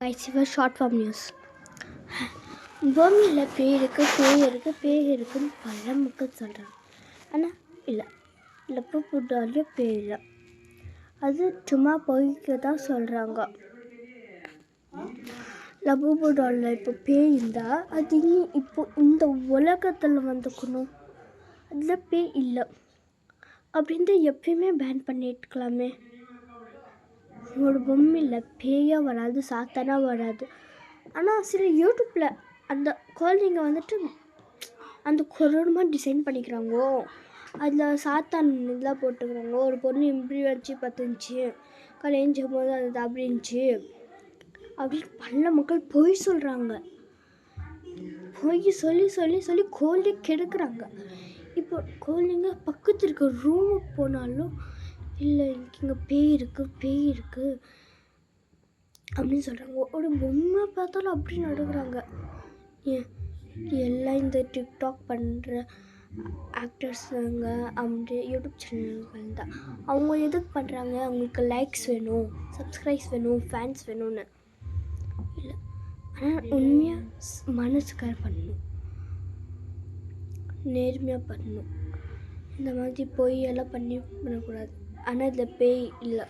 Guys இவர் short form news. பூமியில் பேய் இருக்குன்னு பல மக்கள் சொல்கிறாங்க. ஆனால் இல்லை, லப்பு புட்டாலையும் பேய் இல்லை. அது சும்மா பொய்க்க தான் சொல்கிறாங்க. லப்பு புட்டாலில் இப்போ பேய் இருந்தால் அது இப்போ இந்த உலகத்தில் வந்துக்கணும். அதில் பேய் இல்லை அப்படின்ட்டு எப்பயுமே பேன் பண்ணிட்டுக்கலாமே. ஒரு பொம்மையில் பேயாக வராது, சாத்தானாக வராது. ஆனால் சில யூடியூப்பில் அந்த குழந்தைங்க வந்துட்டு அந்த கொரோனமாக டிசைன் பண்ணிக்கிறாங்கோ. அதில் சாத்தான் இதெல்லாம் போட்டுக்கிறாங்க. ஒரு பொண்ணு இப்படி வச்சு பார்த்துருந்துச்சி, கல்யாணம் போது அது அப்படி இருந்துச்சு அப்படின்னு பல மக்கள் பொய் சொல்கிறாங்க. பொய் சொல்லி சொல்லி சொல்லி கோழி கெடுக்கிறாங்க. இப்போ குழந்தைங்க பக்கத்தில் இருக்க ரூமுக்கு போனாலும் இல்லை இங்கே பேய் இருக்குது அப்படின்னு சொல்கிறாங்க. ஒரு பொம்மை பார்த்தாலும் அப்படி நடக்கிறாங்க. எல்லாம் இந்த டிக்டாக் பண்ணுற ஆக்டர்ஸுங்க அப்படி யூடியூப் சேனல்கள் தான். அவங்க எதுக்கு பண்ணுறாங்க? அவங்களுக்கு லைக்ஸ் வேணும், சப்ஸ்கிரைப்ஸ் வேணும், ஃபேன்ஸ் வேணும்னு இல்லை. ஆனால் உண்மையாக மனசுக்காக பண்ணணும், நேர்மையாக பண்ணணும். இந்த மாதிரி பொய்யெல்லாம் பண்ணக்கூடாது. ஆனால் இதில் பேய் இல்லை.